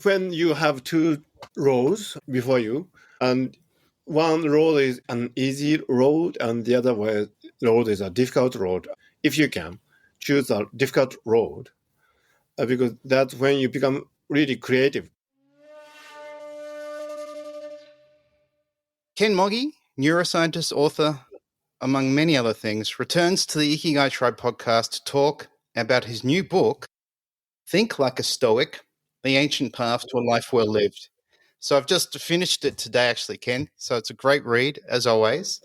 When you have two roads before you, and one road is an easy road and the other road is a difficult road, if you can choose a difficult road, because that's when you become really creative. Ken Mogi, neuroscientist, author, among many other things, returns to the Ikigai Tribe podcast to talk about his new book, Think Like a Stoic, The Ancient Path to a Life Well Lived. So I've just finished it today, actually, Ken. So it's a great read, as always.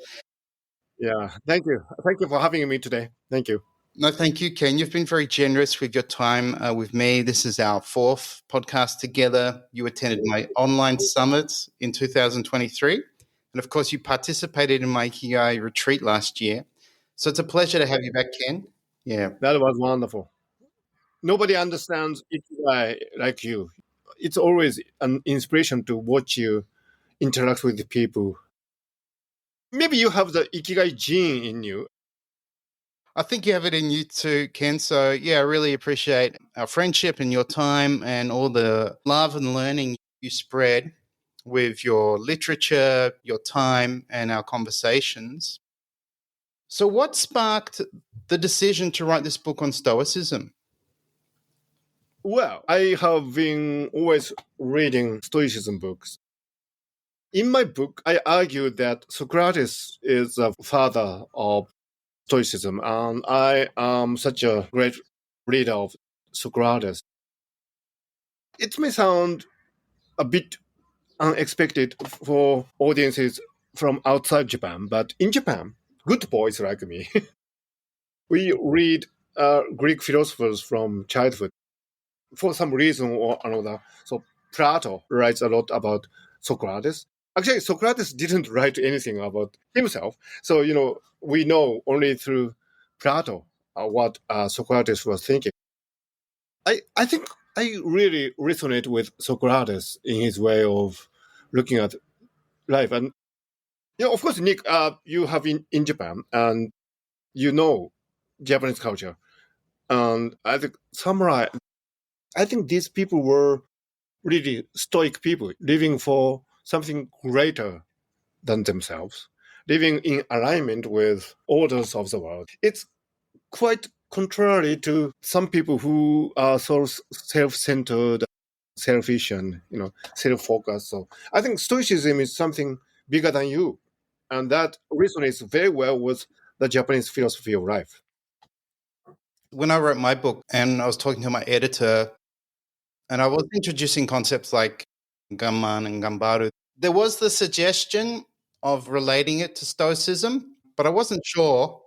Yeah, thank you. Thank you for having me today. Thank you. No, thank you, Ken. You've been very generous with your time with me. This is our fourth podcast together. You attended my online summit in 2023. And of course, you participated in my Ikigai retreat last year. So it's a pleasure to have you back, Ken. Yeah. That was wonderful. Nobody understands Ikigai like you. It's always an inspiration to watch you interact with the people. Maybe you have the Ikigai gene in you. I think you have it in you too, Ken. So, yeah, I really appreciate our friendship and your time and all the love and learning you spread with your literature, your time, and our conversations. So, what sparked the decision to write this book on Stoicism? Well, I have been always reading Stoicism books. In my book, I argue that Socrates is the father of Stoicism, and I am such a great reader of Socrates. It may sound a bit unexpected for audiences from outside Japan, but in Japan, good boys like me, we read Greek philosophers from childhood for some reason or another. So Plato writes a lot about Socrates. Actually, Socrates didn't write anything about himself. So, we know only through Plato what Socrates was thinking. I think I really resonate with Socrates in his way of looking at life. And, of course, Nick, you have in Japan and you know Japanese culture. And I think samurai, I think these people were really stoic people living for something greater than themselves, living in alignment with orders of the world. It's quite contrary to some people who are so self-centered, selfish, and self-focused. So I think Stoicism is something bigger than you, and that resonates very well with the Japanese philosophy of life. When I wrote my book and I was talking to my editor, and I was introducing concepts like gamman and gambaru, there was the suggestion of relating it to Stoicism, but I wasn't sure.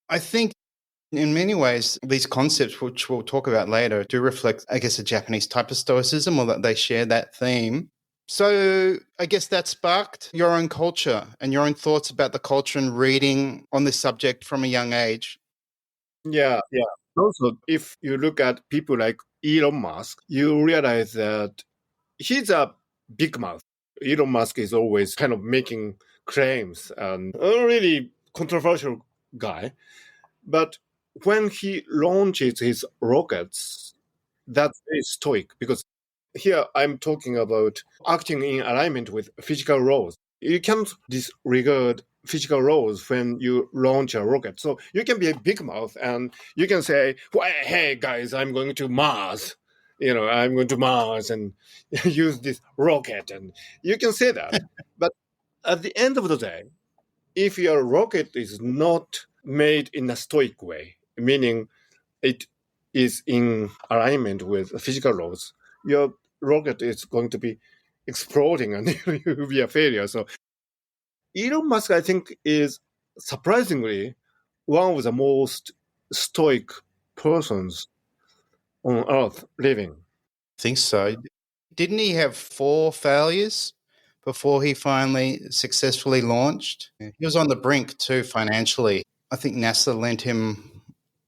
I think in many ways, these concepts, which we'll talk about later, do reflect, I guess, a Japanese type of Stoicism, or that they share that theme. So I guess that sparked your own culture and your own thoughts about the culture and reading on this subject from a young age. Yeah, yeah. Also, if you look at people like Elon Musk, you realize that he's a big mouth. Elon Musk is always kind of making claims and a really controversial guy. But when he launches his rockets, that's very stoic because here I'm talking about acting in alignment with physical laws. You can't disregard physical laws when you launch a rocket. So you can be a big mouth and you can say, well, hey guys, I'm going to Mars. I'm going to Mars and use this rocket. And you can say that. But at the end of the day, if your rocket is not made in a stoic way, meaning it is in alignment with physical laws, your rocket is going to be exploding and you will be a failure. So Elon Musk, I think, is surprisingly one of the most stoic persons on Earth living. I think so. Didn't he have 4 failures before he finally successfully launched? He was on the brink too financially. I think NASA lent him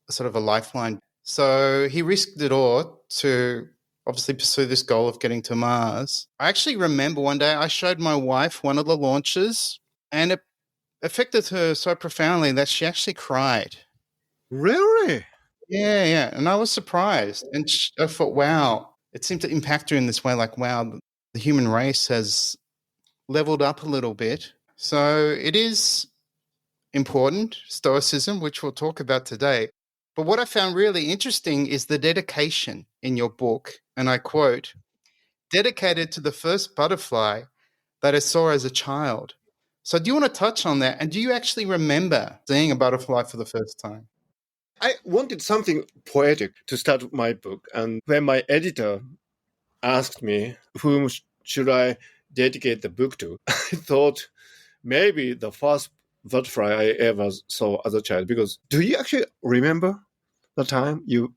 sort of a lifeline. So he risked it all to obviously pursue this goal of getting to Mars. I actually remember one day I showed my wife one of the launches and it affected her so profoundly that she actually cried. Really? Yeah. And I was surprised. And I thought, wow, it seemed to impact her in this way, like, wow, the human race has leveled up a little bit. So it is important, Stoicism, which we'll talk about today. But what I found really interesting is the dedication in your book, and I quote, dedicated to the first butterfly that I saw as a child. So do you want to touch on that? And do you actually remember seeing a butterfly for the first time? I wanted something poetic to start my book. And when my editor asked me, whom should I dedicate the book to, I thought maybe the first butterfly I ever saw as a child. Because do you actually remember the time you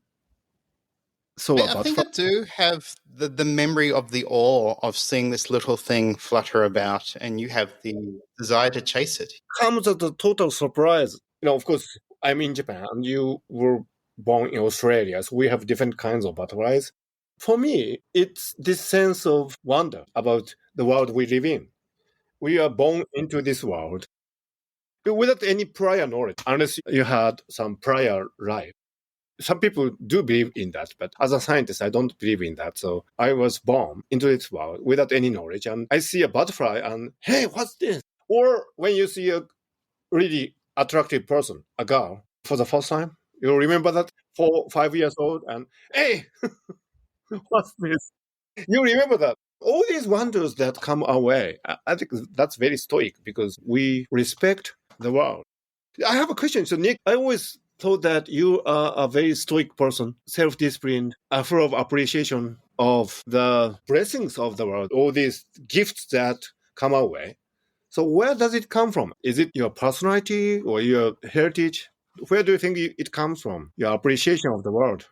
saw a I think butterfly? I do have the memory of the awe of seeing this little thing flutter about, and you have the desire to chase it. Comes as a total surprise. Of course, I'm in Japan and you were born in Australia, so we have different kinds of butterflies. For me, it's this sense of wonder about the world we live in. We are born into this world without any prior knowledge, unless you had some prior life. Some people do believe in that, but as a scientist, I don't believe in that. So I was born into this world without any knowledge, and I see a butterfly and, hey, what's this? Or when you see a really attractive person, a girl, for the first time, you remember that 4, 5 years old, and, hey, what's this? You remember that. All these wonders that come our way, I think that's very stoic because we respect the world. I have a question. So, Nick, I always thought that you are a very stoic person, self-disciplined, full of appreciation of the blessings of the world, all these gifts that come our way. So where does it come from? Is it your personality or your heritage? Where do you think it comes from, your appreciation of the world?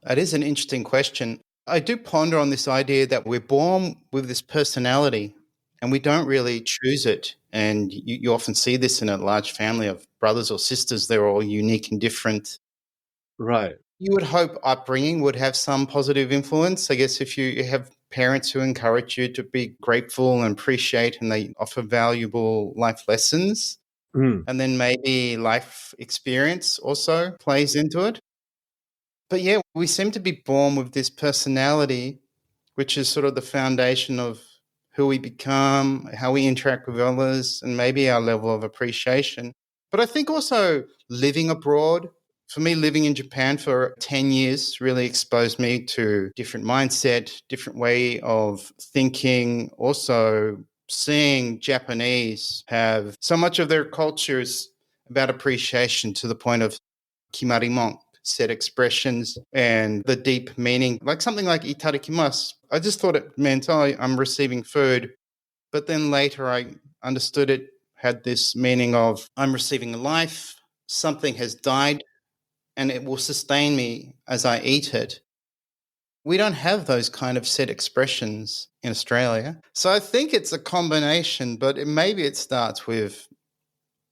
That is an interesting question. I do ponder on this idea that we're born with this personality and we don't really choose it. And you often see this in a large family of brothers or sisters. They're all unique and different. Right. You would hope upbringing would have some positive influence. I guess if you have parents who encourage you to be grateful and appreciate and they offer valuable life lessons, Mm. and then maybe life experience also plays into it. But yeah, we seem to be born with this personality, which is sort of the foundation of who we become, how we interact with others, and maybe our level of appreciation. But I think also living abroad, for me, living in Japan for 10 years really exposed me to different mindset, different way of thinking. Also, seeing Japanese have so much of their cultures about appreciation to the point of kimarimon, set expressions, and the deep meaning, like something like itadakimasu. I just thought it meant, oh, I'm receiving food. But then later I understood it had this meaning of I'm receiving life, something has died, and it will sustain me as I eat it. We don't have those kind of set expressions in Australia. So I think it's a combination, but maybe it starts with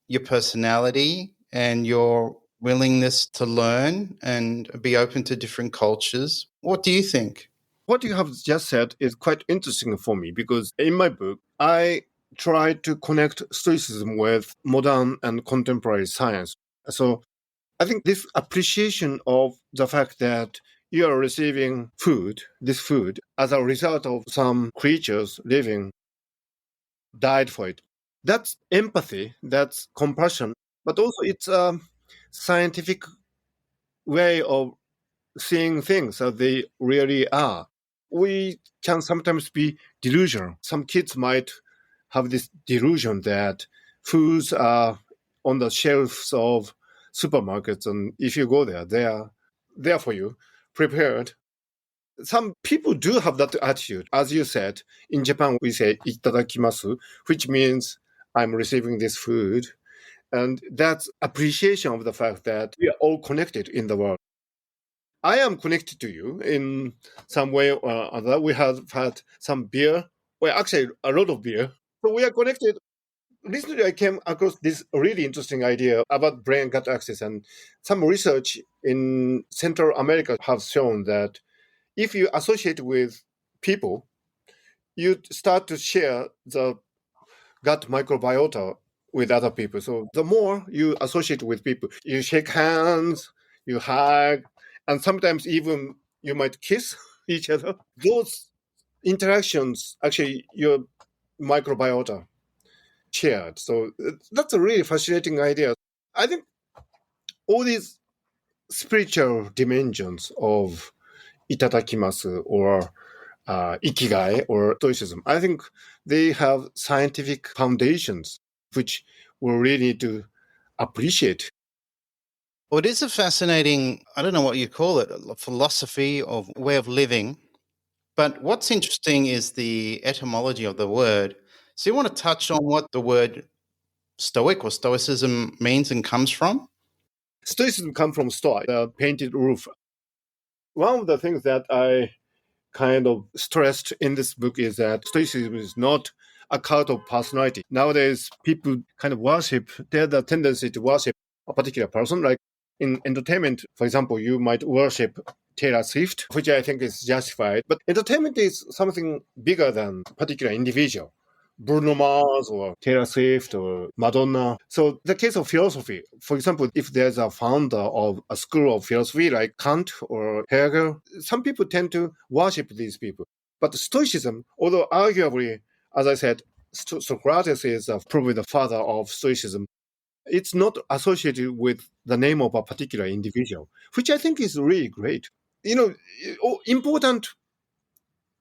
your personality and your willingness to learn and be open to different cultures. What do you think? What you have just said is quite interesting for me because in my book, I try to connect Stoicism with modern and contemporary science. So I think this appreciation of the fact that you are receiving food, this food, as a result of some creatures living died for it. That's empathy, that's compassion, but also it's a scientific way of seeing things as they really are. We can sometimes be delusional. Some kids might have this delusion that foods are on the shelves of supermarkets, and if you go there, they are there for you, prepared. Some people do have that attitude. As you said, in Japan, we say itadakimasu, which means I'm receiving this food. And that's appreciation of the fact that we are all connected in the world. I am connected to you in some way or other. We have had some beer, well, actually, a lot of beer. So we are connected. Recently, I came across this really interesting idea about brain gut axis, and some research in Central America have shown that if you associate with people, you start to share the gut microbiota with other people. So the more you associate with people, you shake hands, you hug, and sometimes even you might kiss each other. Those interactions, actually, your microbiota shared. So that's a really fascinating idea. I think all these spiritual dimensions of itadakimasu or ikigai or stoicism, I think they have scientific foundations which we really need to appreciate. Well, it is a fascinating, I don't know what you call it, a philosophy or way of living. But what's interesting is the etymology of the word. So you want to touch on what the word stoic or stoicism means and comes from? Stoicism comes from stoa, the painted roof. One of the things that I kind of stressed in this book is that Stoicism is not a cult of personality. Nowadays, people kind of worship, there's a tendency to worship a particular person. Like in entertainment, for example, you might worship Taylor Swift, which I think is justified. But entertainment is something bigger than a particular individual. Bruno Mars or Taylor Swift or Madonna. So the case of philosophy, for example, if there's a founder of a school of philosophy like Kant or Hegel, some people tend to worship these people. But Stoicism, although arguably, as I said, Socrates is probably the father of Stoicism, it's not associated with the name of a particular individual, which I think is really great. Important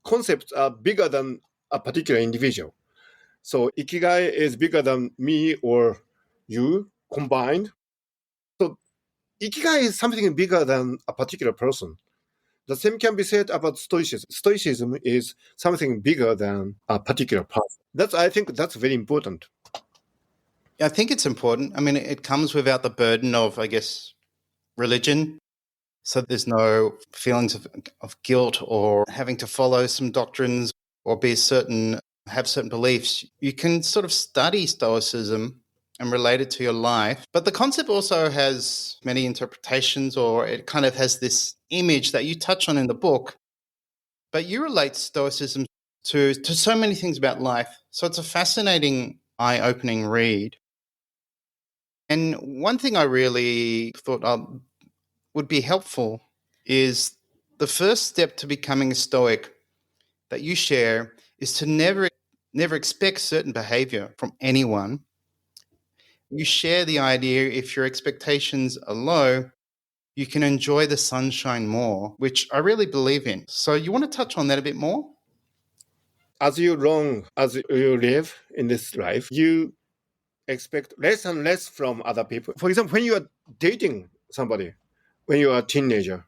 concepts are bigger than a particular individual. So ikigai is bigger than me or you combined. So ikigai is something bigger than a particular person. The same can be said about stoicism. Stoicism is something bigger than a particular person. I think that's very important. I think it's important. I mean, it comes without the burden of, I guess, religion. So there's no feelings of guilt or having to follow some doctrines or have certain beliefs. You can sort of study Stoicism and relate it to your life. But the concept also has many interpretations, or it kind of has this image that you touch on in the book. But you relate Stoicism to so many things about life. So it's a fascinating, eye-opening read. And one thing I really thought would be helpful is the first step to becoming a Stoic that you share is to never expect certain behavior from anyone. You share the idea if your expectations are low, you can enjoy the sunshine more, which I really believe in. So you want to touch on that a bit more? As you live in this life, you expect less and less from other people. For example, when you are dating somebody, when you are a teenager,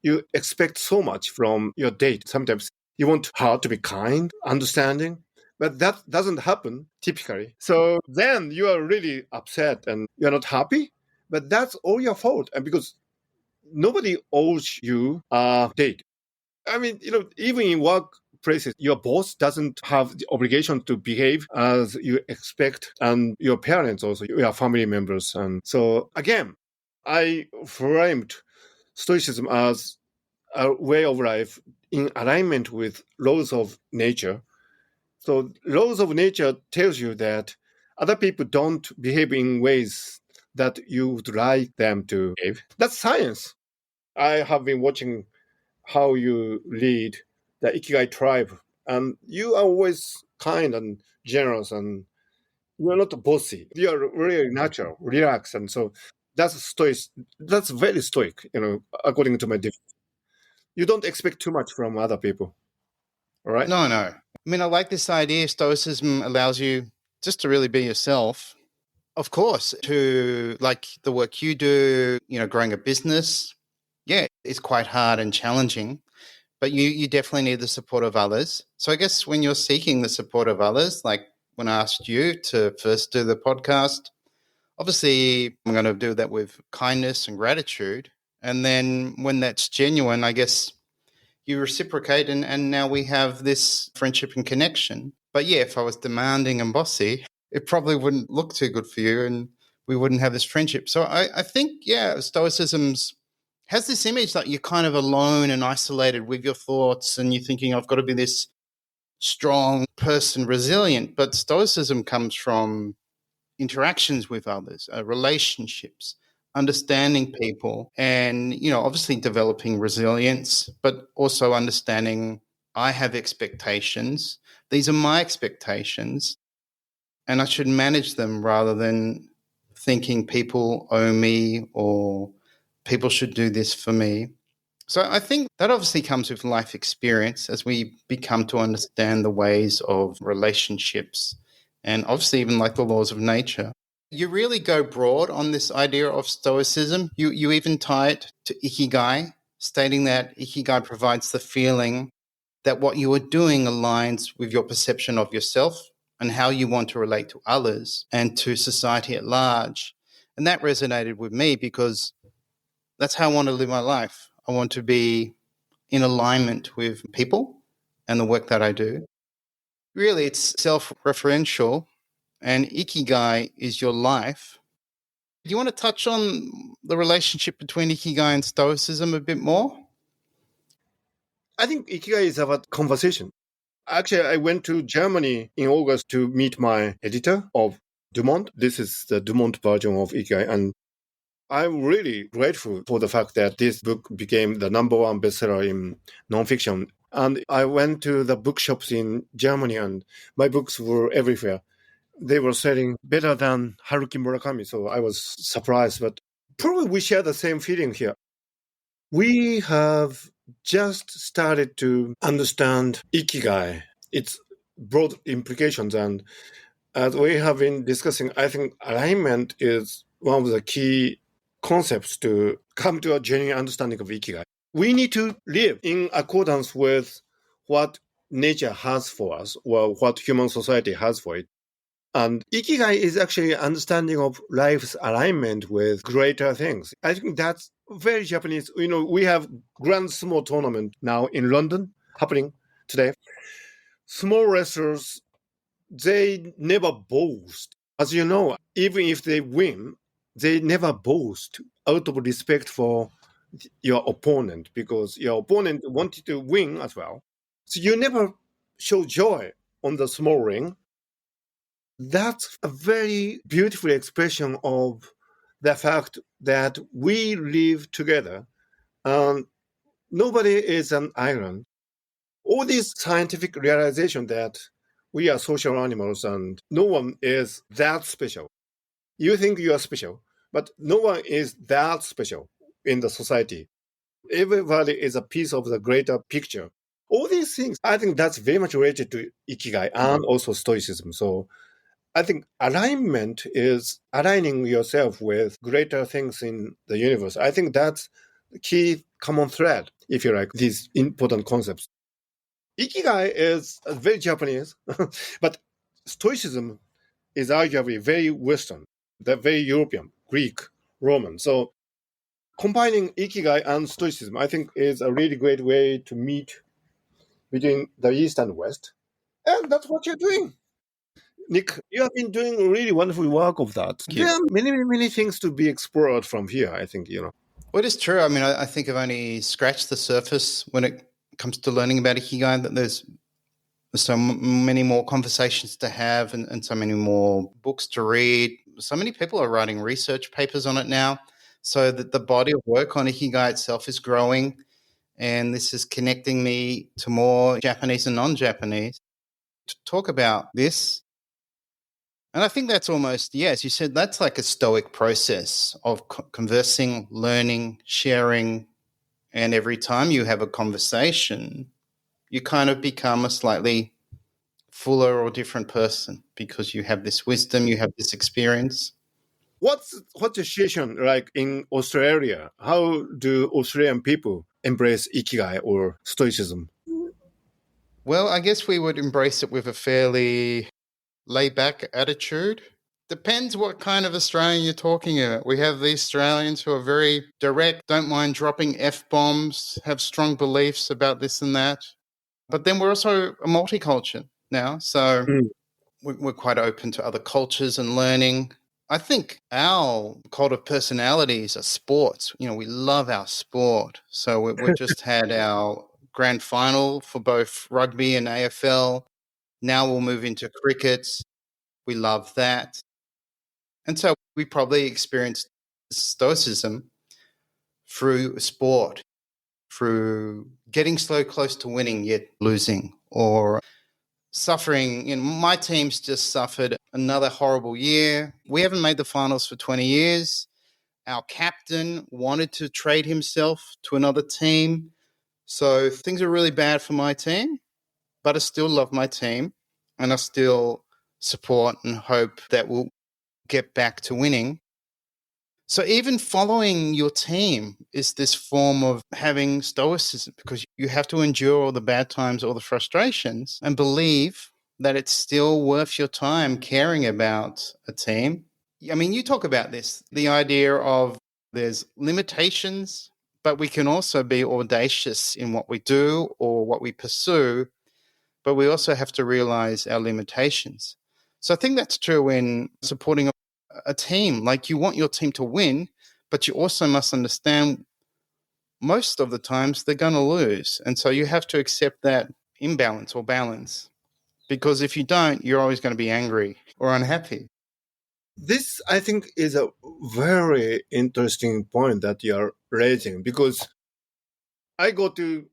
you expect so much from your date. Sometimes you want her to be kind, understanding, but that doesn't happen typically. So then you are really upset and you're not happy, but that's all your fault. And because nobody owes you a date. I mean, even in workplaces, your boss doesn't have the obligation to behave as you expect, and your parents also, your family members. And so, again, I framed Stoicism as a way of life in alignment with laws of nature. So, laws of nature tells you that other people don't behave in ways that you would like them to behave. That's science. I have been watching how you lead the Ikigai tribe. And you are always kind and generous, and you are not bossy. You are really natural, relaxed. And so that's stoic. That's very stoic, according to my definition. You don't expect too much from other people. All right. No. I mean, I like this idea. Stoicism allows you just to really be yourself. Of course, to like the work you do, growing a business, yeah, it's quite hard and challenging, but you definitely need the support of others. So I guess when you're seeking the support of others, like when I asked you to first do the podcast, obviously I'm going to do that with kindness and gratitude. And then when that's genuine, I guess you reciprocate, and now we have this friendship and connection. But yeah, if I was demanding and bossy, it probably wouldn't look too good for you and we wouldn't have this friendship. So I think, yeah, Stoicism's has this image that you're kind of alone and isolated with your thoughts and you're thinking, I've got to be this strong person, resilient. But Stoicism comes from interactions with others, relationships, understanding people and, obviously developing resilience, but also understanding I have expectations. These are my expectations, and I should manage them rather than thinking people owe me or people should do this for me. So I think that obviously comes with life experience as we become to understand the ways of relationships and obviously even like the laws of nature. You really go broad on this idea of stoicism. You even tie it to ikigai, stating that ikigai provides the feeling that what you are doing aligns with your perception of yourself and how you want to relate to others and to society at large. And that resonated with me because that's how I want to live my life. I want to be in alignment with people and the work that I do. Really, it's self-referential, and ikigai is your life. Do you want to touch on the relationship between ikigai and stoicism a bit more? I think Ikigai is about conversation. Actually, I went to Germany in August to meet my editor of Dumont. This is the Dumont version of Ikigai. And I'm really grateful for the fact that this book became the number one bestseller in nonfiction. And I went to the bookshops in Germany and my books were everywhere. They were selling better than Haruki Murakami. So I was surprised, but probably we share the same feeling here. We have just started to understand Ikigai, its broad implications. And as we have been discussing, I think alignment is one of the key concepts to come to a genuine understanding of Ikigai. We need to live in accordance with what nature has for us, or what human society has for it. And Ikigai is actually understanding of life's alignment with greater things. I think that's very Japanese. We have Grand Sumo tournament now in London happening today. Small wrestlers, they never boast. As you know, even if they win, they never boast out of respect for your opponent because your opponent wanted to win as well. So you never show joy on the small ring. That's a very beautiful expression of the fact that we live together and nobody is an island. All this scientific realization that we are social animals and no one is that special. You think you are special, but no one is that special in the society. Everybody is a piece of the greater picture. All these things, I think that's very much related to Ikigai and also Stoicism. So I think alignment is aligning yourself with greater things in the universe. I think that's the key common thread, if you like, these important concepts. Ikigai is very Japanese, but Stoicism is arguably very Western, very European, Greek, Roman. So combining Ikigai and Stoicism, I think, is a really great way to meet between the East and West. And that's what you're doing. Nick, you have been doing really wonderful work of that. Thank you. There are many, many things to be explored from here, I think. Well, it is true. I mean, I think I've only scratched the surface when it comes to learning about Ikigai, that there's so many more conversations to have and so many more books to read. So many people are writing research papers on it now, so that the body of work on Ikigai itself is growing. And this is connecting me to more Japanese and non-Japanese to talk about this. And I think that's almost, as you said, that's like a stoic process of conversing, learning, sharing. And every time you have a conversation, you kind of become a slightly fuller or different person because you have this wisdom, you have this experience. What's the situation like in Australia? How do Australian people embrace Ikigai or Stoicism? Well, I guess we would embrace it with a fairly laid-back attitude. Depends what kind of Australian you're talking about. We have these Australians who are very direct, don't mind dropping F-bombs, have strong beliefs about this and that. But then we're also a multicultural now, so we're quite open to other cultures and learning. I think our cult of personalities are sports. We love our sport. So we just had our grand final for both rugby and AFL. Now we'll move into cricket. We love that. And so we probably experienced Stoicism through sport, through getting so close to winning yet losing, or suffering. My team's just suffered another horrible year. We haven't made the finals for 20 years. Our captain wanted to trade himself to another team. So things are really bad for my team, but I still love my team and I still support and hope that we'll get back to winning. So even following your team is this form of having stoicism, because you have to endure all the bad times, all the frustrations, and believe that it's still worth your time caring about a team. I mean, you talk about this, the idea of there's limitations, but we can also be audacious in what we do or what we pursue, but we also have to realize our limitations. So I think that's true in supporting a team. Like, you want your team to win, but you also must understand most of the times they're going to lose. And so you have to accept that imbalance or balance, because if you don't, you're always going to be angry or unhappy. This, I think, is a very interesting point that you are raising, because I go to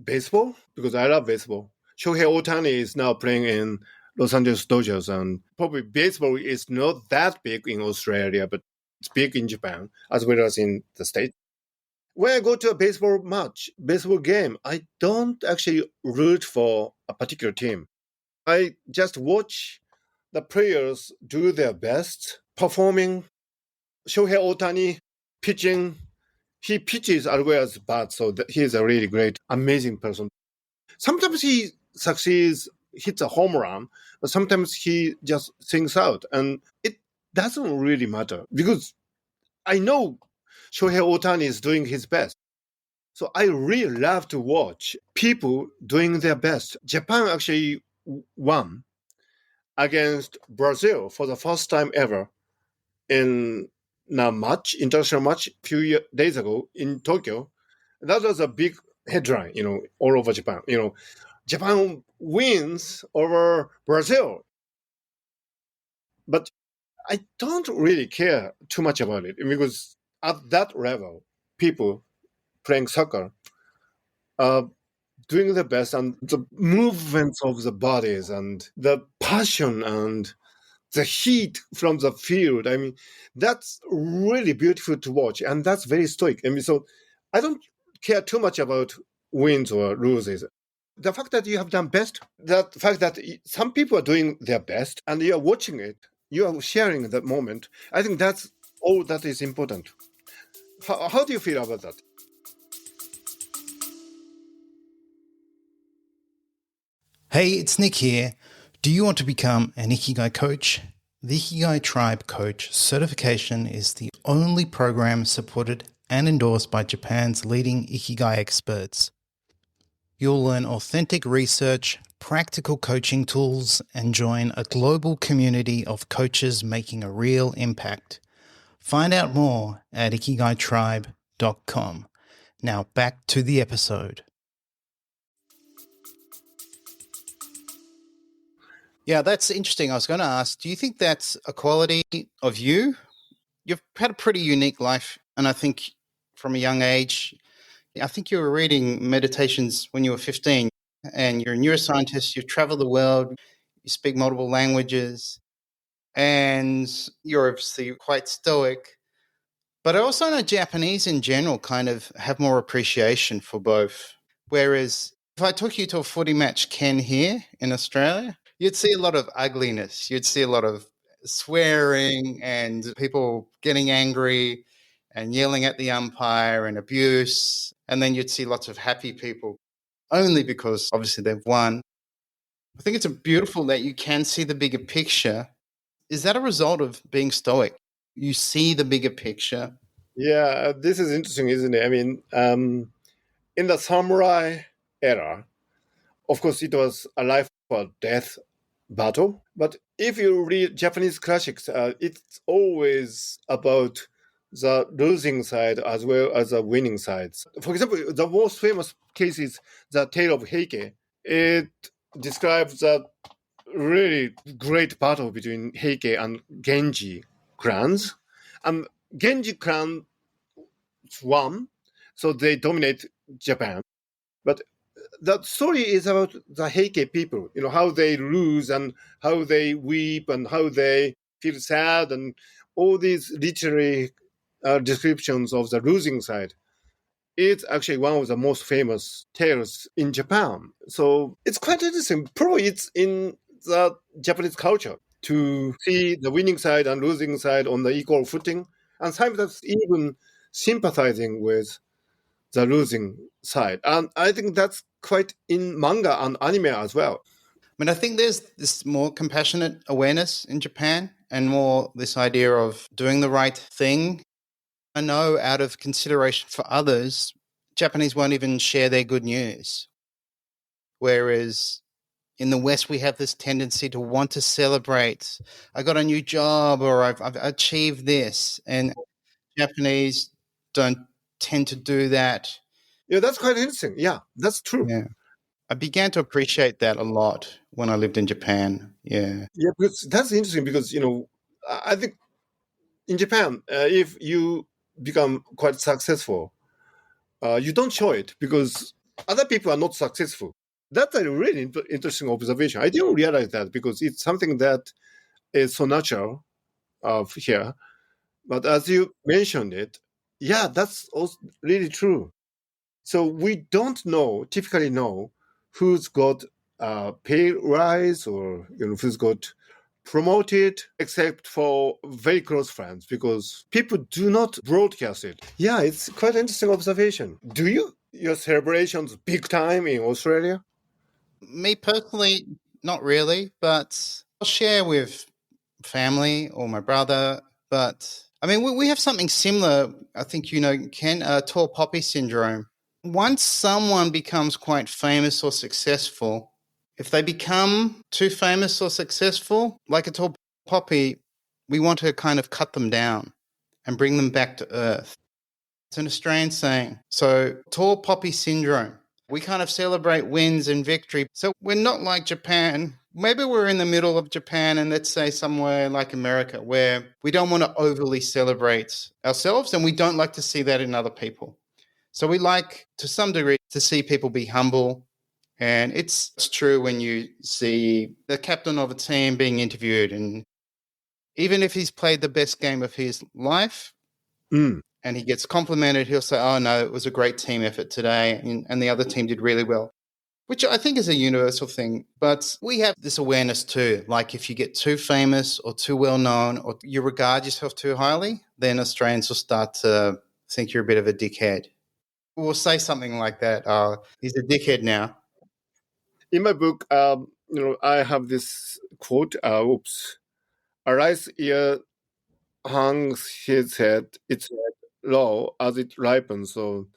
baseball because I love baseball. Shohei Ohtani is now playing in Los Angeles Dodgers, and probably baseball is not that big in Australia, but it's big in Japan as well as in the States. When I go to a baseball match, baseball game, I don't actually root for a particular team. I just watch the players do their best, performing. Shohei Ohtani pitching, he pitches as well as bats, so he is a really great, amazing person. Sometimes he succeeds, hits a home run, but sometimes he just sings out, and it doesn't really matter because I know Shohei Ohtani is doing his best. So I really love to watch people doing their best. Japan actually won against Brazil for the first time ever in a match, international match, a few days ago in Tokyo. That was a big headline, all over Japan. Japan wins over Brazil. But I don't really care too much about it because at that level, people playing soccer are doing their best, and the movements of the bodies and the passion and the heat from the field. I mean, that's really beautiful to watch, and that's very stoic. I mean, so I don't care too much about wins or loses. The fact that you have done best, the fact that some people are doing their best and you are watching it, you are sharing that moment, I think that's all that is important. How do you feel about that? Hey, it's Nick here. Do you want to become an Ikigai coach? The Ikigai Tribe Coach certification is the only program supported and endorsed by Japan's leading Ikigai experts. You'll learn authentic research, practical coaching tools, and join a global community of coaches making a real impact. Find out more at ikigaitribe.com. Now back to the episode. Yeah, that's interesting. I was going to ask, do you think that's a quality of you? You've had a pretty unique life, and I think from a young age, I think you were reading meditations when you were 15, and you're a neuroscientist, you've traveled the world, you speak multiple languages, and you're obviously quite stoic. But I also know Japanese in general kind of have more appreciation for both. Whereas if I took you to a footy match, Ken, here in Australia, you'd see a lot of ugliness. You'd see a lot of swearing and people getting angry and yelling at the umpire and abuse. And then you'd see lots of happy people only because obviously they've won. I think it's beautiful that you can see the bigger picture. Is that a result of being stoic? You see the bigger picture. Yeah, this is interesting, isn't it? I mean, in the samurai era, of course, it was a life or death battle. But if you read Japanese classics, it's always about the losing side as well as the winning sides. For example, the most famous case is the Tale of Heike. It describes a really great battle between Heike and Genji clans. And Genji clan won, so they dominate Japan. But the story is about the Heike people, how they lose and how they weep and how they feel sad and all these literary descriptions of the losing side. It's actually one of the most famous tales in Japan. So it's quite interesting. Probably it's in the Japanese culture to see the winning side and losing side on the equal footing, and sometimes even sympathizing with the losing side. And I think that's quite in manga and anime as well. I mean, I think there's this more compassionate awareness in Japan and more this idea of doing the right thing. I know out of consideration for others, Japanese won't even share their good news. Whereas in the West, we have this tendency to want to celebrate. I got a new job or I've achieved this. And Japanese don't tend to do that. Yeah, that's quite interesting. Yeah, that's true. Yeah. I began to appreciate that a lot when I lived in Japan. Yeah. Yeah, because that's interesting because, I think in Japan, if you become quite successful, you don't show it because other people are not successful. That's a really interesting observation. I didn't realize that because it's something that is so natural here. But as you mentioned it, yeah, that's also really true. So we don't typically know who's got pay rise or who's got promoted, except for very close friends, because people do not broadcast it. Yeah, it's quite an interesting observation. Do your celebrations big time in Australia? Me personally, not really, but I'll share with family or my brother. But I mean, we have something similar. I think Ken, tall poppy syndrome. Once someone becomes quite famous or successful, if they become too famous or successful, like a tall poppy, we want to kind of cut them down and bring them back to earth. It's an Australian saying. So, tall poppy syndrome. We kind of celebrate wins and victory. So, we're not like Japan. Maybe we're in the middle of Japan and let's say somewhere like America where we don't want to overly celebrate ourselves and we don't like to see that in other people. So, we like to some degree to see people be humble. And it's true when you see the captain of a team being interviewed, and even if he's played the best game of his life, and he gets complimented, he'll say, oh, no, it was a great team effort today, and the other team did really well, which I think is a universal thing. But we have this awareness too, like if you get too famous or too well-known or you regard yourself too highly, then Australians will start to think you're a bit of a dickhead. We'll say something like that, he's a dickhead now. In my book, I have this quote, a rice ear hangs his head, its head low as it ripens. So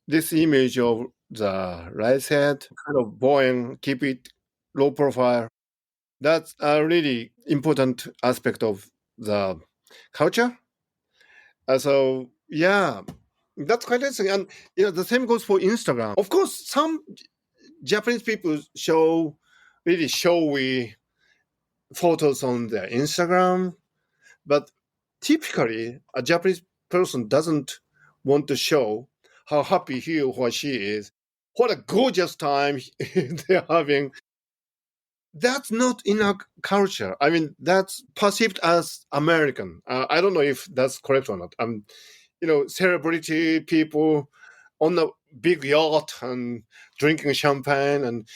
this image of the rice head, kind of bowing, keep it low profile, that's a really important aspect of the culture. So yeah, that's quite interesting. And the same goes for Instagram. Of course, some Japanese people show really showy photos on their Instagram, but typically a Japanese person doesn't want to show how happy he or she is, what a gorgeous time they're having. That's not in our culture. I mean, that's perceived as American. I don't know if that's correct or not. Celebrity people on a big yacht and drinking champagne, and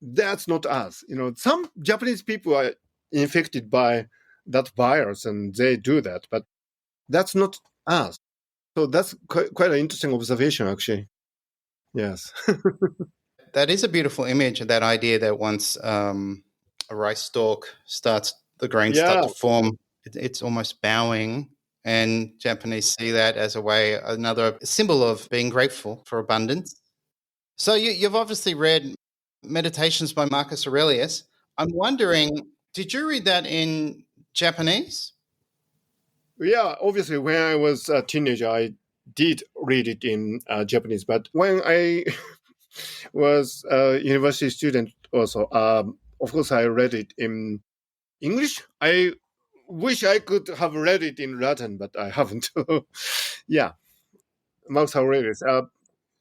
that's not us. Some Japanese people are infected by that virus and they do that, but that's not us. So that's quite an interesting observation, actually. Yes. That is a beautiful image, that idea that once a rice stalk the grains start to form, it's almost bowing. And Japanese see that as another symbol of being grateful for abundance. So you've obviously read Meditations by Marcus Aurelius. I'm wondering, did you read that in Japanese? Yeah, obviously, when I was a teenager, I did read it in Japanese. But when I was a university student also, of course, I read it in English. I wish I could have read it in Latin, but I haven't. Yeah, Marcus Aurelius.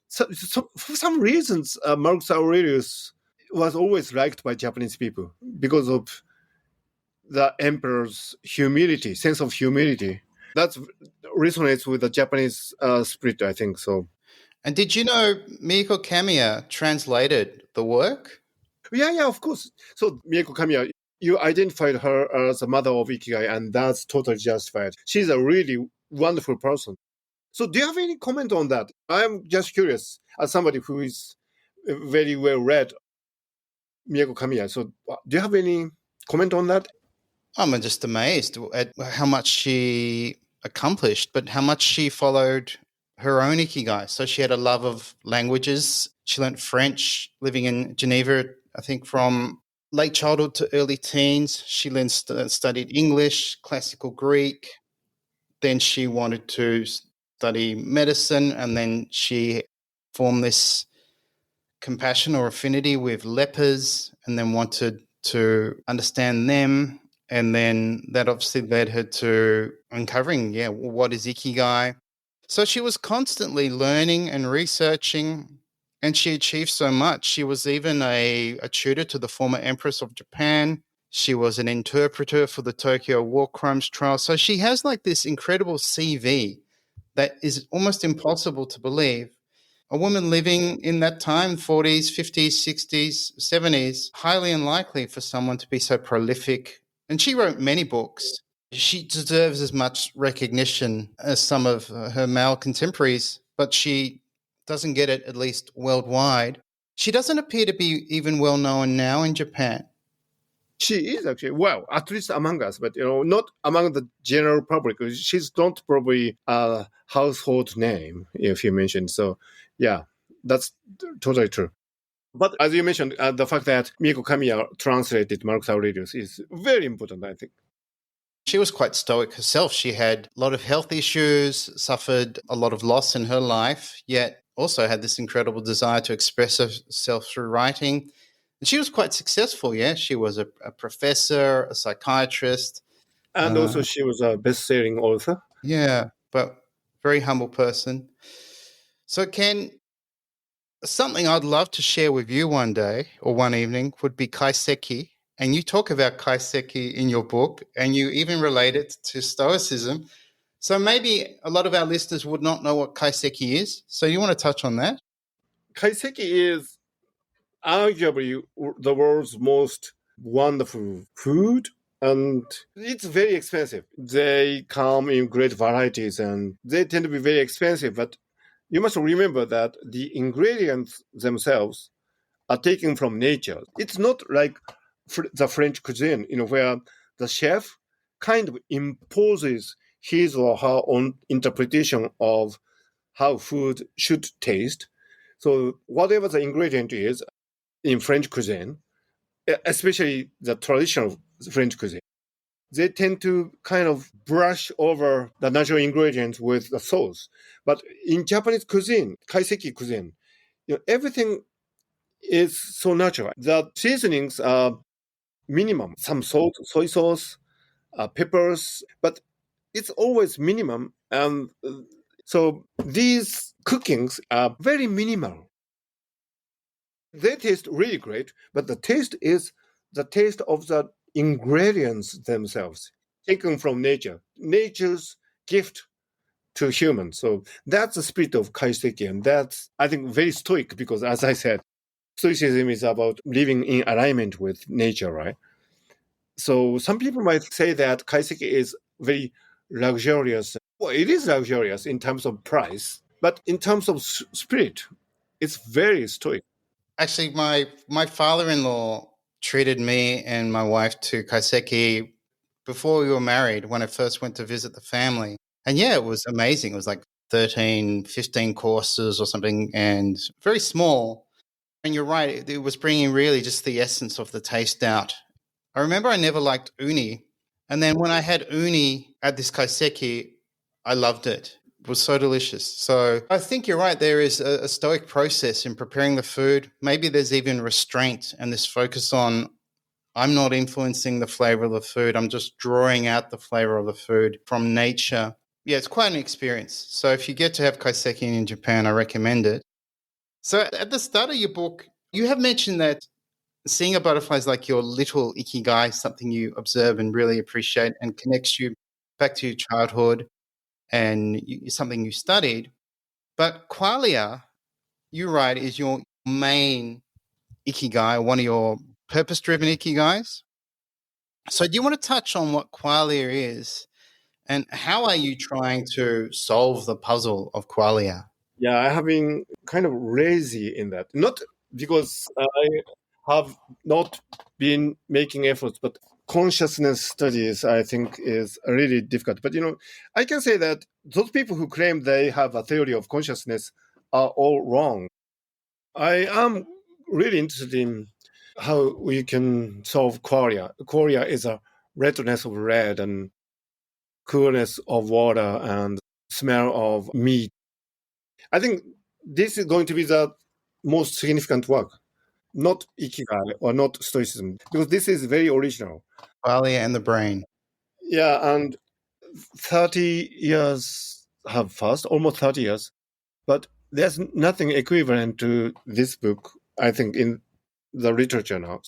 So for some reasons, Marcus Aurelius was always liked by Japanese people because of the emperor's humility, sense of humility. That resonates with the Japanese spirit, I think. So And did you know Miyako Kamiya translated the work? yeah, of course. So Mieko Kamiya, you identified her as the mother of Ikigai, and that's totally justified. She's a really wonderful person. So do you have any comment on that? I'm just curious, as somebody who is very well read, Mieko Kamiya. So do you have any comment on that? I'm just amazed at how much she accomplished, but how much she followed her own ikigai. So she had a love of languages. She learnt French living in Geneva, I think from late childhood to early teens. She then studied English, classical Greek. Then she wanted to study medicine, and then she formed this compassion or affinity with lepers and then wanted to understand them. And then that obviously led her to uncovering, what is Ikigai? So she was constantly learning and researching, and she achieved so much. She was even a tutor to the former Empress of Japan. She was an interpreter for the Tokyo War Crimes Trial. So she has like this incredible CV that is almost impossible to believe. A woman living in that time, 40s, 50s, 60s, 70s, highly unlikely for someone to be so prolific. And she wrote many books. She deserves as much recognition as some of her male contemporaries, but she doesn't get it, at least worldwide. She doesn't appear to be even well known now in Japan. She is actually, well, at least among us, but not among the general public. She's not probably a household name, if you mentioned. So, yeah, that's totally true. But as you mentioned, the fact that Mieko Kamiya translated Marcus Aurelius is very important, I think. She was quite stoic herself. She had a lot of health issues, suffered a lot of loss in her life, yet also had this incredible desire to express herself through writing. And she was quite successful, yeah. She was a professor, a psychiatrist. And also, she was a best-selling author. Yeah, but very humble person. So, Ken, something I'd love to share with you one day or one evening would be kaiseki. And you talk about kaiseki in your book, and you even relate it to Stoicism. So maybe a lot of our listeners would not know what kaiseki is. So you want to touch on that? Kaiseki is arguably the world's most wonderful food, and it's very expensive. They come in great varieties and they tend to be very expensive, but you must remember that the ingredients themselves are taken from nature. It's not like the French cuisine, where the chef kind of imposes his or her own interpretation of how food should taste. So whatever the ingredient is in French cuisine, especially the traditional French cuisine, they tend to kind of brush over the natural ingredients with the sauce. But in Japanese cuisine, kaiseki cuisine, everything is so natural. The seasonings are minimum, some salt, soy sauce, peppers, but it's always minimum. And so these cookings are very minimal. They taste really great, but the taste is the taste of the ingredients themselves, taken from nature, nature's gift to humans. So that's the spirit of kaiseki, and that's, I think, very stoic because, as I said, Stoicism is about living in alignment with nature, right? So some people might say that kaiseki is very luxurious. Well, it is luxurious in terms of price, but in terms of spirit, it's very stoic. Actually, my father-in-law treated me and my wife to kaiseki before we were married when I first went to visit the family. And yeah, it was amazing. It was like 13, 15 courses or something and very small. And you're right, it was bringing really just the essence of the taste out. I remember I never liked uni. And then when I had uni at this kaiseki, I loved it. It was so delicious. So I think you're right. There is a stoic process in preparing the food. Maybe there's even restraint and this focus on I'm not influencing the flavor of the food. I'm just drawing out the flavor of the food from nature. Yeah, it's quite an experience. So if you get to have kaiseki in Japan, I recommend it. So at the start of your book, you have mentioned that seeing a butterfly is like your little ikigai, something you observe and really appreciate and connects you back to your childhood and something you studied. But qualia, you write, is your main ikigai, one of your purpose-driven ikigais. So do you want to touch on what qualia is and how are you trying to solve the puzzle of qualia? Yeah, I have been kind of lazy in that. Not because I have not been making efforts, but consciousness studies, I think, is really difficult. But, I can say that those people who claim they have a theory of consciousness are all wrong. I am really interested in how we can solve qualia. Qualia is a redness of red and coolness of water and smell of meat. I think this is going to be the most significant work, not Ikigai or not Stoicism, because this is very original. Qualia and the brain. Yeah, and 30 years have passed, almost 30 years, but there's nothing equivalent to this book, I think, in the literature now.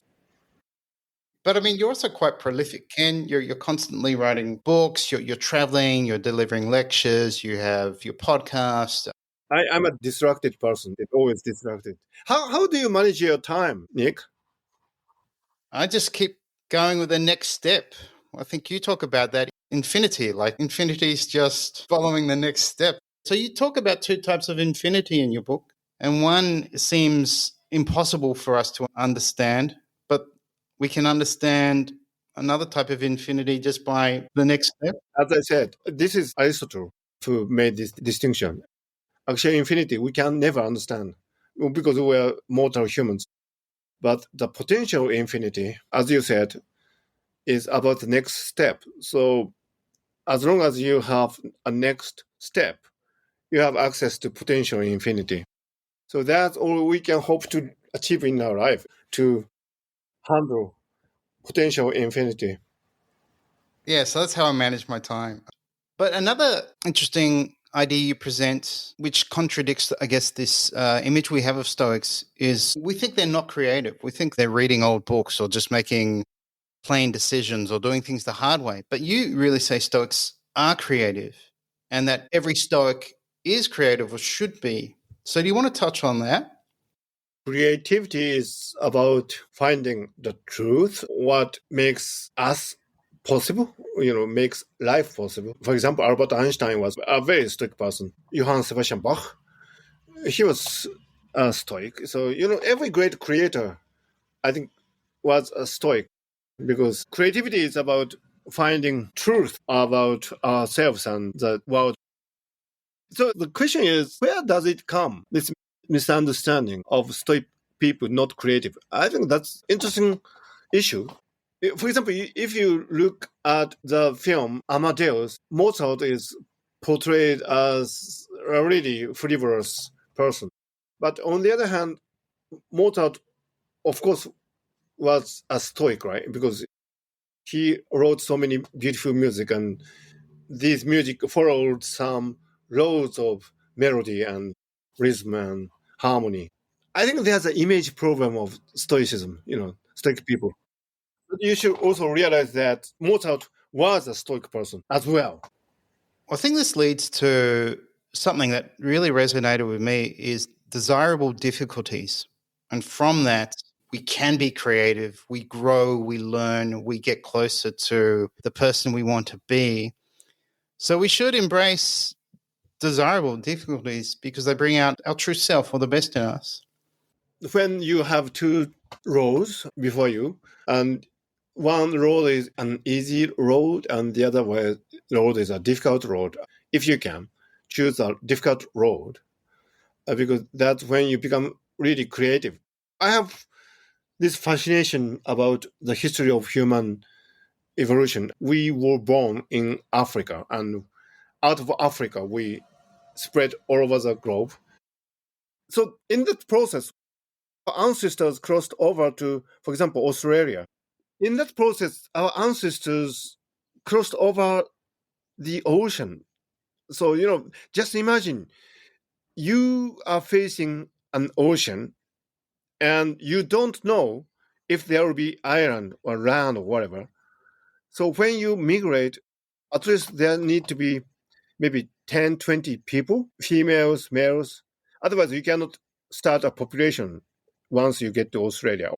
But I mean, you're also quite prolific, Ken. You're constantly writing books. You're traveling. You're delivering lectures. You have your podcast. I'm a distracted person, always distracted. How do you manage your time, Nick? I just keep going with the next step. I think you talk about that infinity. Like infinity is just following the next step. So you talk about two types of infinity in your book, and one seems impossible for us to understand, but we can understand another type of infinity just by the next step. As I said, this is Aristotle who made this distinction. Actually, infinity, we can never understand because we're mortal humans. But the potential infinity, as you said, is about the next step. So as long as you have a next step, you have access to potential infinity. So that's all we can hope to achieve in our life, to handle potential infinity. Yeah, so that's how I manage my time. But another interesting idea you present, which contradicts, I guess, this image we have of Stoics, is we think they're not creative. We think they're reading old books or just making plain decisions or doing things the hard way. But you really say Stoics are creative and that every Stoic is creative or should be. So do you want to touch on that? Creativity is about finding the truth, what makes us possible, makes life possible. For example, Albert Einstein was a very stoic person. Johann Sebastian Bach, he was a stoic. So, every great creator, I think, was a stoic because creativity is about finding truth about ourselves and the world. So the question is, where does it come? This misunderstanding of stoic people not creative. I think that's interesting issue. For example, if you look at the film Amadeus, Mozart is portrayed as a really frivolous person. But on the other hand, Mozart, of course, was a stoic, right? Because he wrote so many beautiful music, and this music followed some laws of melody and rhythm and harmony. I think there's an image problem of stoicism, stoic people. But you should also realize that Mozart was a stoic person as well. I think this leads to something that really resonated with me is desirable difficulties. And from that, we can be creative, we grow, we learn, we get closer to the person we want to be. So we should embrace desirable difficulties because they bring out our true self or the best in us. When you have two roads before you, and one road is an easy road and the other road is a difficult road, if you can, choose a difficult road because that's when you become really creative. I have this fascination about the history of human evolution. We were born in Africa, and out of Africa, we spread all over the globe. So, in that process, our ancestors crossed over to, for example, Australia. In that process, our ancestors crossed over the ocean. So, just imagine you are facing an ocean and you don't know if there will be island or land or whatever. So when you migrate, at least there need to be maybe 10, 20 people, females, males. Otherwise, you cannot start a population once you get to Australia.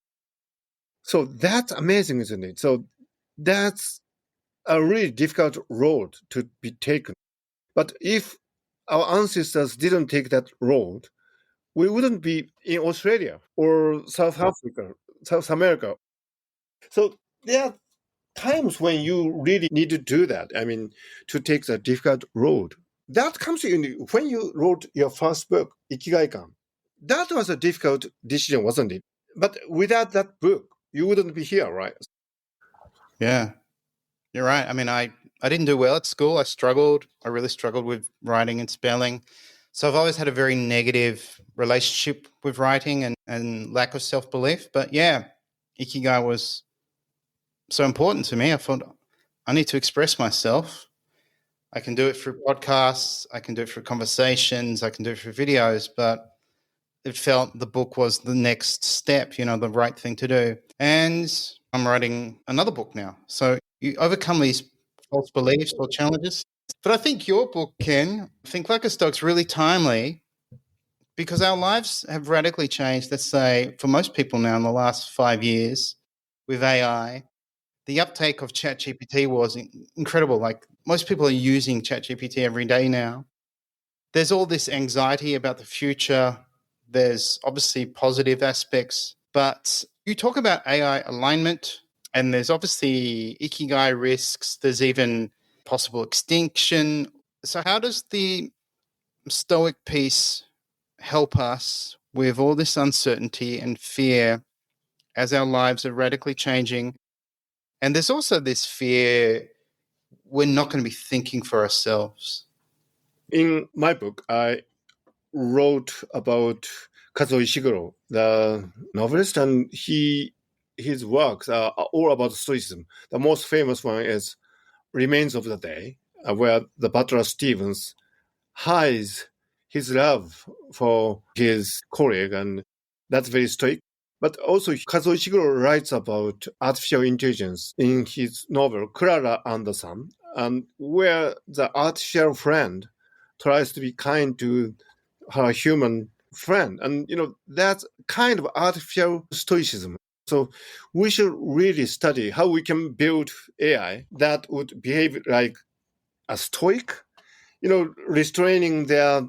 So that's amazing, isn't it? So that's a really difficult road to be taken. But if our ancestors didn't take that road, we wouldn't be in Australia or South Africa, South America. So there are times when you really need to do that. I mean, to take the difficult road. That comes in when you wrote your first book, Ikigai. That was a difficult decision, wasn't it? But without that book, you wouldn't be here, right? Yeah, you're right. I mean, I didn't do well at school. I struggled. I really struggled with writing and spelling. So I've always had a very negative relationship with writing and lack of self-belief. But yeah, Ikigai was so important to me. I thought I need to express myself. I can do it through podcasts. I can do it through conversations. I can do it through videos. But it felt the book was the next step, the right thing to do. And I'm writing another book now. So you overcome these false beliefs or challenges. But I think your book, Ken, Think Like a Stoic's really timely because our lives have radically changed, let's say, for most people now in the last 5 years with AI. The uptake of ChatGPT was incredible. Like most people are using ChatGPT every day now. There's all this anxiety about the future. There's obviously positive aspects, but you talk about AI alignment, and there's obviously ikigai risks. There's even possible extinction. So, how does the Stoic piece help us with all this uncertainty and fear as our lives are radically changing? And there's also this fear we're not going to be thinking for ourselves. In my book, I wrote about Kazuo Ishiguro, the novelist, and his works are all about Stoicism. The most famous one is Remains of the Day, where the butler Stevens hides his love for his colleague, and that's very stoic. But also, Kazuo Ishiguro writes about artificial intelligence in his novel Clara and the Sun, and where the artificial friend tries to be kind to her human friend. And, that's kind of artificial stoicism. So we should really study how we can build AI that would behave like a stoic, restraining their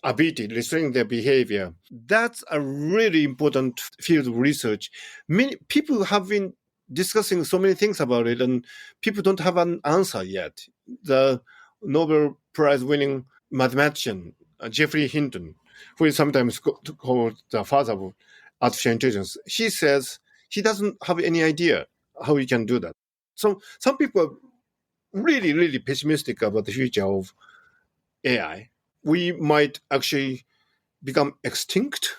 ability, restraining their behavior. That's a really important field of research. Many people have been discussing so many things about it, and people don't have an answer yet. The Nobel Prize winning mathematician, Geoffrey Hinton, who is sometimes called the father of artificial intelligence, he says he doesn't have any idea how we can do that. So some people are really, really pessimistic about the future of AI. We might actually become extinct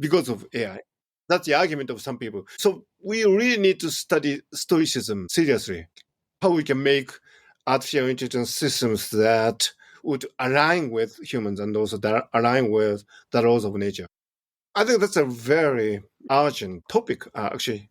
because of AI. That's the argument of some people. So we really need to study Stoicism seriously, how we can make artificial intelligence systems that would align with humans and also that align with the laws of nature. I think that's a very urgent topic, actually.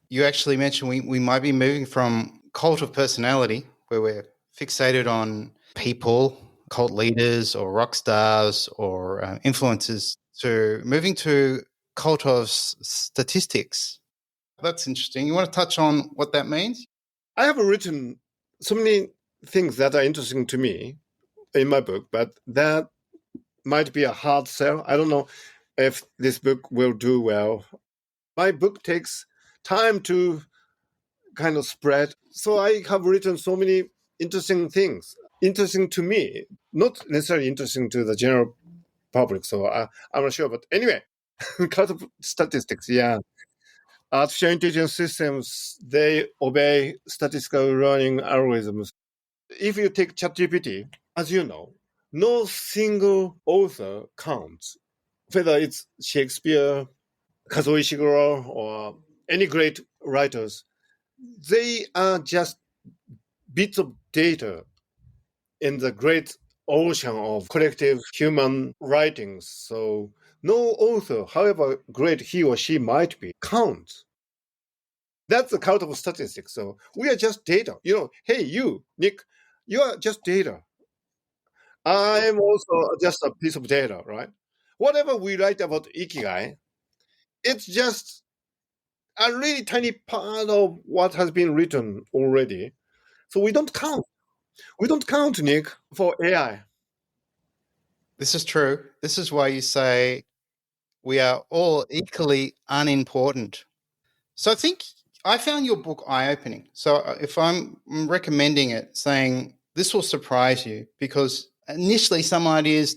You actually mentioned we might be moving from cult of personality, where we're fixated on people, cult leaders or rock stars or influencers, to moving to cult of statistics. That's interesting. You want to touch on what that means? I have written so many things that are interesting to me in my book, but that might be a hard sell. I don't know if this book will do well. My book takes time to kind of spread. So I have written so many interesting things, interesting to me, not necessarily interesting to the general public. So I'm not sure. But anyway, kind of statistics, yeah. Artificial intelligence systems, they obey statistical learning algorithms. If you take ChatGPT, as you know, no single author counts, whether it's Shakespeare, Kazuo Ishiguro, or any great writers, they are just bits of data in the great ocean of collective human writings. So no author, however great he or she might be, counts. That's the count of statistics. So we are just data. Hey, you, Nick, you are just data. I'm also just a piece of data, right? Whatever we write about Ikigai, it's just a really tiny part of what has been written already. So we don't count. We don't count, Nick, for AI. This is true. This is why you say we are all equally unimportant. So I think I found your book eye-opening. So if I'm recommending it, saying this will surprise you, because initially some ideas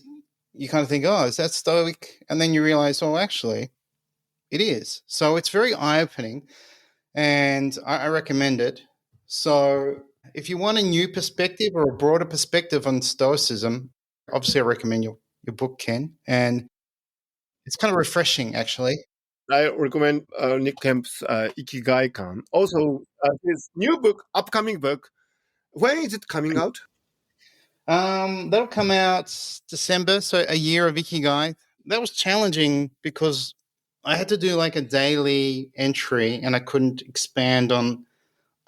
you kind of think, oh, is that Stoic? And then you realize, oh, actually, it is. So it's very eye-opening, and I recommend it. So if you want a new perspective or a broader perspective on Stoicism, obviously I recommend your book, Ken. And it's kind of refreshing, actually. I recommend Nick Kemp's Ikigai Kan. Also, his new book, upcoming book. When is it coming out? That'll come out December, so a year of Ikigai. That was challenging because I had to do like a daily entry and I couldn't expand on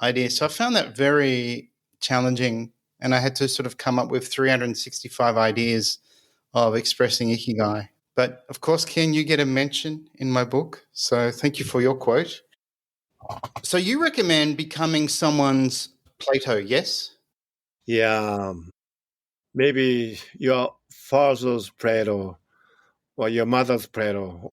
ideas. So I found that very challenging, and I had to sort of come up with 365 ideas of expressing Ikigai. But of course, Ken, you get a mention in my book. So thank you for your quote. So you recommend becoming someone's Plato, yes? Yeah, maybe your father's Plato or your mother's Plato.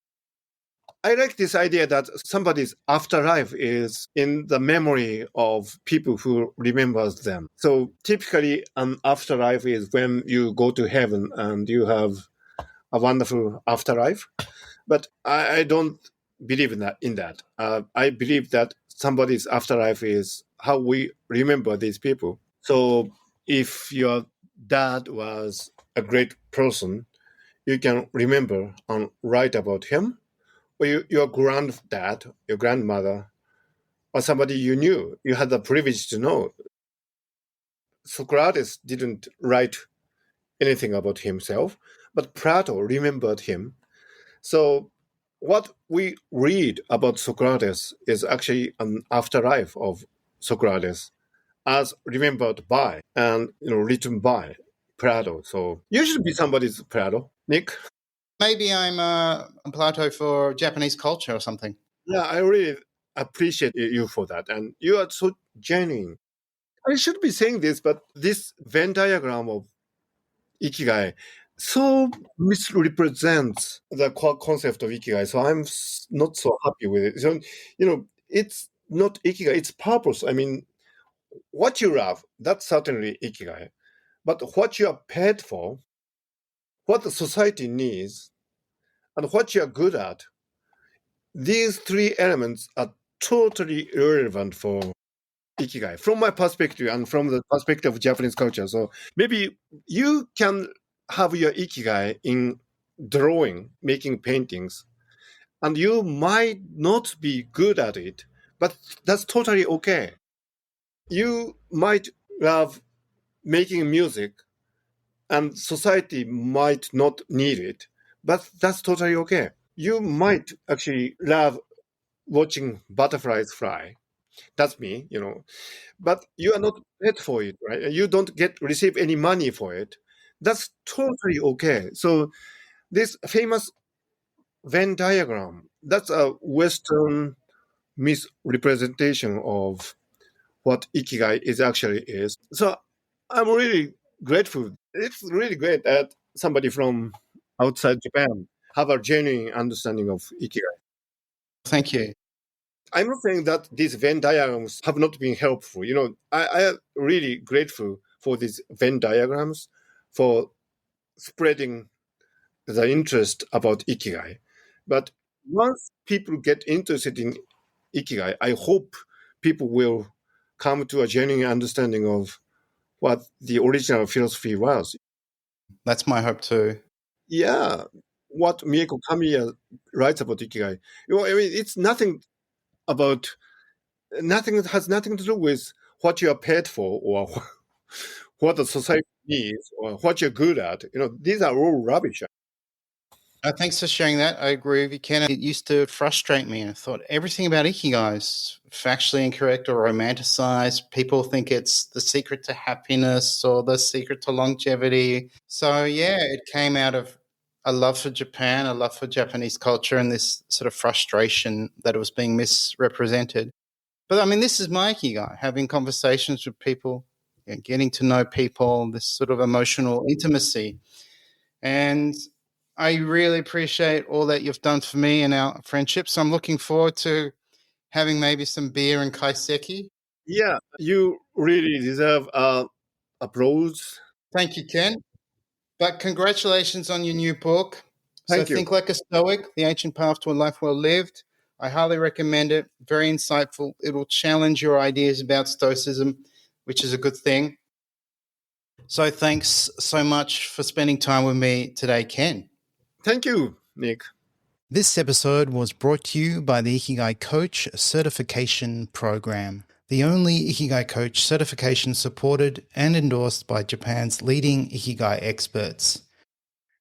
I like this idea that somebody's afterlife is in the memory of people who remembers them. So typically an afterlife is when you go to heaven and you have a wonderful afterlife. But I don't believe in that. I believe that somebody's afterlife is how we remember these people. So if your dad was a great person, you can remember and write about him, or your granddad, your grandmother, or somebody you knew, you had the privilege to know. Socrates didn't write anything about himself, but Plato remembered him. So what we read about Socrates is actually an afterlife of Socrates as remembered by and written by Plato. So you should be somebody's Plato, Nick. Maybe I'm a Plato for Japanese culture or something. Yeah, I really appreciate you for that. And you are so genuine. I should be saying this, but this Venn diagram of Ikigai so misrepresents the core concept of Ikigai. So I'm not so happy with it. So, it's not Ikigai, it's purpose. I mean, what you love, that's certainly Ikigai. But what you are paid for, what the society needs, and what you are good at, these three elements are totally irrelevant for Ikigai, from my perspective and from the perspective of Japanese culture. So maybe you can have your Ikigai in drawing, making paintings, and you might not be good at it, but that's totally okay. You might love making music, and society might not need it, but that's totally okay. You might actually love watching butterflies fly. That's me. But you are not paid for it, right? You don't receive any money for it. That's totally okay. So this famous Venn diagram, that's a Western misrepresentation of what Ikigai is actually is. So I'm really grateful. It's really great that somebody from outside Japan have a genuine understanding of Ikigai. Thank you. I'm not saying that these Venn diagrams have not been helpful. I am really grateful for these Venn diagrams for spreading the interest about Ikigai. But once people get interested in Ikigai, I hope people will come to a genuine understanding of what the original philosophy was. That's my hope too. Yeah, what Mieko Kamiya writes about Ikigai. I mean, it's nothing about nothing has nothing to do with what you are paid for or what the society needs or what you're good at. These are all rubbish. Thanks for sharing that. I agree with you, Ken. It used to frustrate me. I thought everything about Ikigai is factually incorrect or romanticized. People think it's the secret to happiness or the secret to longevity. So, yeah, it came out of a love for Japan, a love for Japanese culture, and this sort of frustration that it was being misrepresented. But I mean, this is my Ikigai, having conversations with people, getting to know people, this sort of emotional intimacy. And I really appreciate all that you've done for me and our friendship. So I'm looking forward to having maybe some beer and kaiseki. Yeah, you really deserve applause. Thank you, Ken. But congratulations on your new book. So Thank you. Think Like a Stoic, The Ancient Path to a Life Well Lived. I highly recommend it. Very insightful. It will challenge your ideas about Stoicism, which is a good thing. So thanks so much for spending time with me today, Ken. Thank you, Nick. This episode was brought to you by the Ikigai Coach Certification Program, the only Ikigai Coach certification supported and endorsed by Japan's leading Ikigai experts.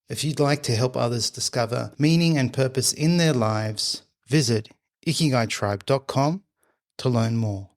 If you'd like to help others discover meaning and purpose in their lives, visit ikigaitribe.com to learn more.